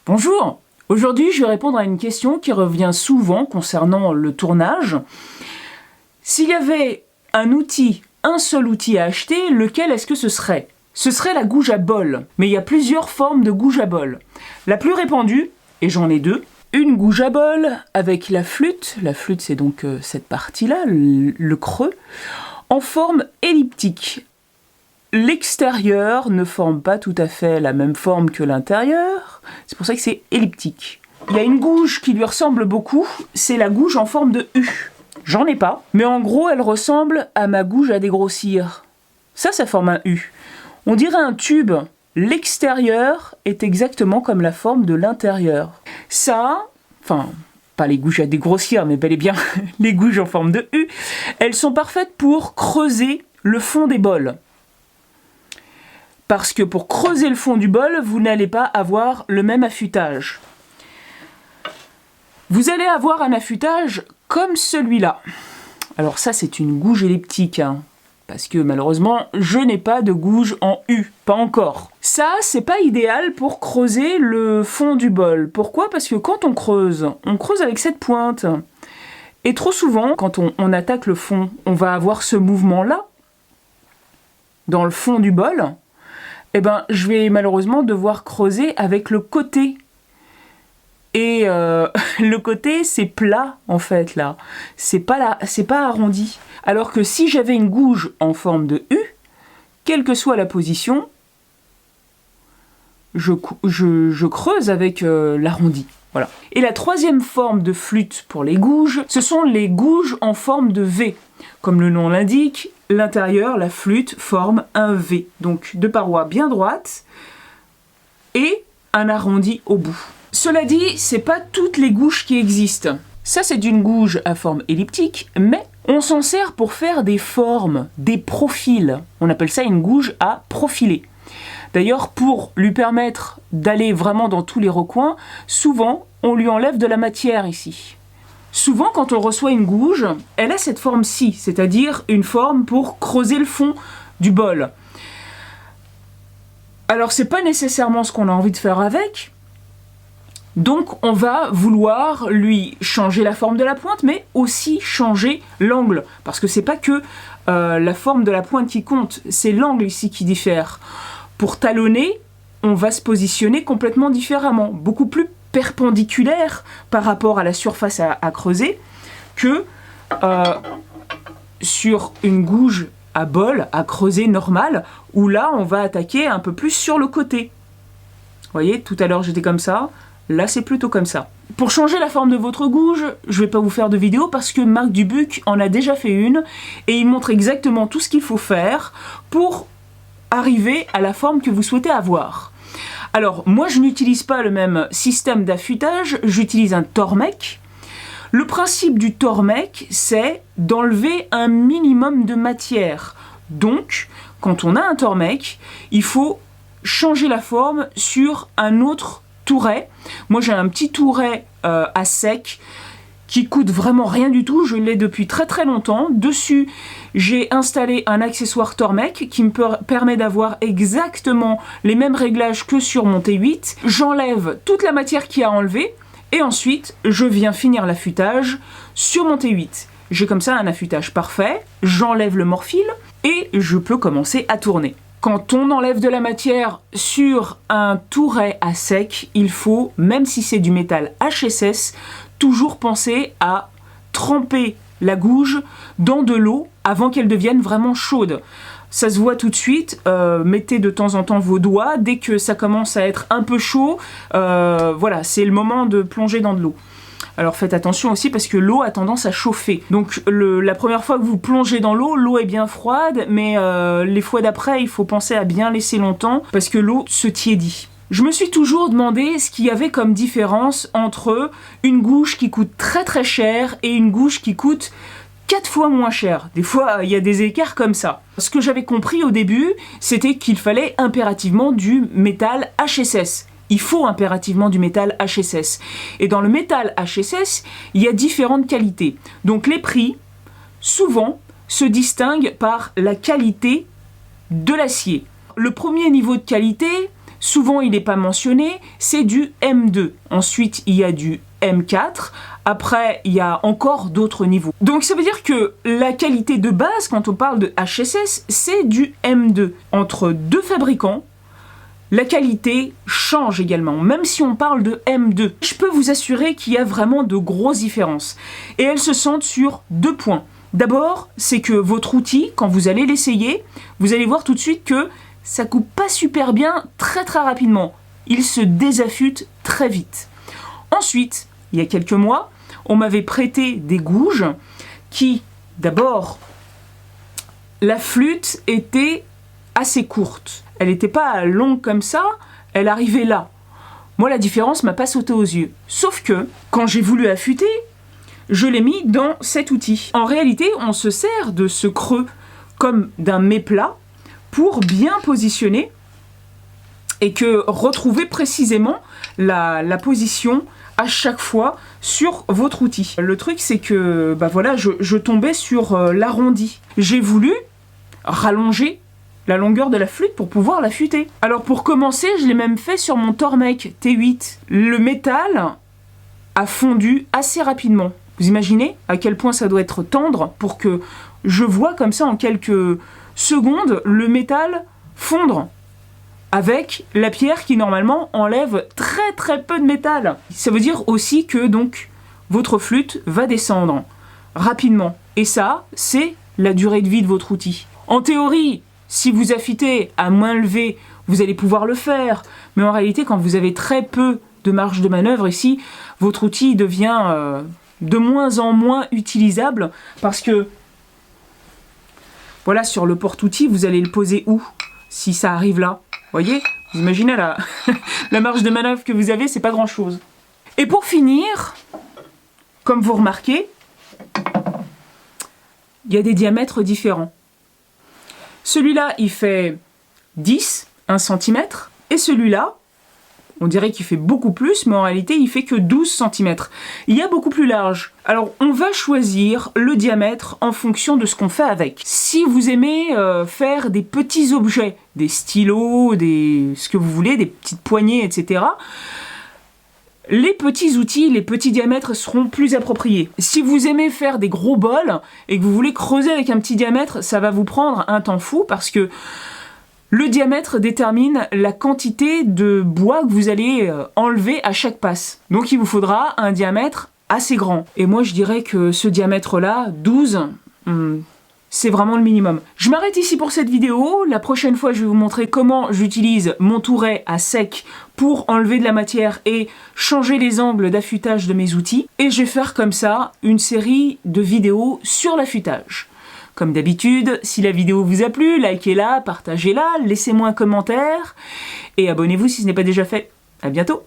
Bonjour! Aujourd'hui, je vais répondre à une question qui revient souvent concernant le tournage. S'il y avait un seul outil à acheter, lequel est-ce que ce serait? Ce serait la gouge à bol, mais il y a plusieurs formes de gouge à bol. La plus répandue, et j'en ai deux, une gouge à bol avec la flûte c'est donc cette partie-là, le creux, en forme elliptique. L'extérieur ne forme pas tout à fait la même forme que l'intérieur, c'est pour ça que c'est elliptique. Il y a une gouge qui lui ressemble beaucoup, c'est la gouge en forme de U. J'en ai pas, mais en gros elle ressemble à ma gouge à dégrossir. Ça forme un U. On dirait un tube. L'extérieur est exactement comme la forme de l'intérieur. Pas les gouges à dégrossir, mais bel et bien les gouges en forme de U, elles sont parfaites pour creuser le fond des bols. Parce que pour creuser le fond du bol, vous n'allez pas avoir le même affûtage. Vous allez avoir un affûtage comme celui-là. Alors ça, c'est une gouge elliptique, parce que malheureusement, je n'ai pas de gouge en U, pas encore. Ça, c'est pas idéal pour creuser le fond du bol. Pourquoi? Parce que quand on creuse avec cette pointe. Et trop souvent, quand on attaque le fond, on va avoir ce mouvement-là, dans le fond du bol. Eh ben, je vais malheureusement devoir creuser avec le côté. Et le côté, c'est plat, en fait, là. C'est pas arrondi. Alors que si j'avais une gouge en forme de U, quelle que soit la position, je creuse avec l'arrondi. Voilà. Et la troisième forme de flûte pour les gouges, ce sont les gouges en forme de V. Comme le nom l'indique, l'intérieur, la flûte, forme un V. Donc deux parois bien droites et un arrondi au bout. Cela dit, c'est pas toutes les gouges qui existent. Ça, c'est une gouge à forme elliptique, mais on s'en sert pour faire des formes, des profils. On appelle ça une gouge à profiler. D'ailleurs, pour lui permettre d'aller vraiment dans tous les recoins, souvent, on lui enlève de la matière ici. Souvent, quand on reçoit une gouge, elle a cette forme-ci, c'est-à-dire une forme pour creuser le fond du bol. Alors, c'est pas nécessairement ce qu'on a envie de faire avec, donc on va vouloir lui changer la forme de la pointe, mais aussi changer l'angle, parce que c'est pas que la forme de la pointe qui compte, c'est l'angle ici qui diffère. Pour talonner, on va se positionner complètement différemment, beaucoup plus perpendiculaire par rapport à la surface à creuser que sur une gouge à bol, à creuser normale, où là on va attaquer un peu plus sur le côté. Vous voyez, tout à l'heure j'étais comme ça, là c'est plutôt comme ça. Pour changer la forme de votre gouge, je vais pas vous faire de vidéo parce que Marc Dubuc en a déjà fait une et il montre exactement tout ce qu'il faut faire pour arriver à la forme que vous souhaitez avoir. Alors, moi je n'utilise pas le même système d'affûtage, j'utilise un Tormek. Le principe du Tormek, c'est d'enlever un minimum de matière. Donc, quand on a un Tormek, il faut changer la forme sur un autre touret. Moi j'ai un petit touret à sec qui coûte vraiment rien du tout, je l'ai depuis très très longtemps. Dessus, j'ai installé un accessoire Tormek qui me permet d'avoir exactement les mêmes réglages que sur mon T8. J'enlève toute la matière qu'il y a à enlever et ensuite, je viens finir l'affûtage sur mon T8. J'ai comme ça un affûtage parfait, j'enlève le morphile et je peux commencer à tourner. Quand on enlève de la matière sur un touret à sec, il faut, même si c'est du métal HSS, toujours penser à tremper la gouge dans de l'eau avant qu'elle devienne vraiment chaude. Ça se voit tout de suite, mettez de temps en temps vos doigts, dès que ça commence à être un peu chaud, voilà, c'est le moment de plonger dans de l'eau. Alors faites attention aussi parce que l'eau a tendance à chauffer. Donc la première fois que vous plongez dans l'eau, l'eau est bien froide, mais les fois d'après, il faut penser à bien laisser longtemps parce que l'eau se tiédit. Je me suis toujours demandé ce qu'il y avait comme différence entre une gouge qui coûte très très cher et une gouge qui coûte 4 fois moins cher. Des fois, il y a des écarts comme ça. Ce que j'avais compris au début, c'était qu'il fallait impérativement du métal HSS. Il faut impérativement du métal HSS. Et dans le métal HSS, il y a différentes qualités. Donc les prix, souvent, se distinguent par la qualité de l'acier. Le premier niveau de qualité, souvent il n'est pas mentionné, c'est du M2. Ensuite, il y a du M4. Après, il y a encore d'autres niveaux. Donc ça veut dire que la qualité de base, quand on parle de HSS, c'est du M2. Entre deux fabricants, la qualité change également, même si on parle de M2. Je peux vous assurer qu'il y a vraiment de grosses différences. Et elles se sentent sur 2 points. D'abord, c'est que votre outil, quand vous allez l'essayer, vous allez voir tout de suite que ça coupe pas super bien très rapidement. Il se désaffûte très vite. Ensuite, il y a quelques mois, on m'avait prêté des gouges qui, d'abord, la flûte était assez courte. Elle n'était pas longue comme ça, elle arrivait là. Moi, la différence m'a pas sauté aux yeux. Sauf que, quand j'ai voulu affûter, je l'ai mis dans cet outil. En réalité, on se sert de ce creux comme d'un méplat pour bien positionner et que retrouver précisément la position à chaque fois sur votre outil. Le truc, c'est que voilà, je tombais sur l'arrondi. J'ai voulu rallonger la longueur de la flûte pour pouvoir l'affûter. Alors pour commencer, je l'ai même fait sur mon Tormek T8. Le métal a fondu assez rapidement. Vous imaginez à quel point ça doit être tendre pour que je vois comme ça en quelques secondes le métal fondre avec la pierre qui normalement enlève très peu de métal. Ça veut dire aussi que donc votre flûte va descendre rapidement. Et ça, c'est la durée de vie de votre outil. En théorie, si vous affûtez à main levée, vous allez pouvoir le faire. Mais en réalité, quand vous avez très peu de marge de manœuvre ici, votre outil devient de moins en moins utilisable parce que voilà, sur le porte-outil, vous allez le poser où si ça arrive là? Voyez, vous imaginez la marge de manœuvre que vous avez, c'est pas grand-chose. Et pour finir, comme vous remarquez, il y a des diamètres différents. Celui-là, il fait 1 cm, et celui-là, on dirait qu'il fait beaucoup plus, mais en réalité, il fait que 12 cm. Il y a beaucoup plus large. Alors, on va choisir le diamètre en fonction de ce qu'on fait avec. Si vous aimez faire des petits objets, des stylos, ce que vous voulez, des petites poignées, etc., les petits outils, les petits diamètres seront plus appropriés. Si vous aimez faire des gros bols et que vous voulez creuser avec un petit diamètre, ça va vous prendre un temps fou parce que le diamètre détermine la quantité de bois que vous allez enlever à chaque passe. Donc il vous faudra un diamètre assez grand. Et moi je dirais que ce diamètre-là, 12, c'est vraiment le minimum. Je m'arrête ici pour cette vidéo. La prochaine fois, je vais vous montrer comment j'utilise mon touret à sec pour enlever de la matière et changer les angles d'affûtage de mes outils. Et je vais faire comme ça une série de vidéos sur l'affûtage. Comme d'habitude, si la vidéo vous a plu, likez-la, partagez-la, laissez-moi un commentaire et abonnez-vous si ce n'est pas déjà fait. À bientôt!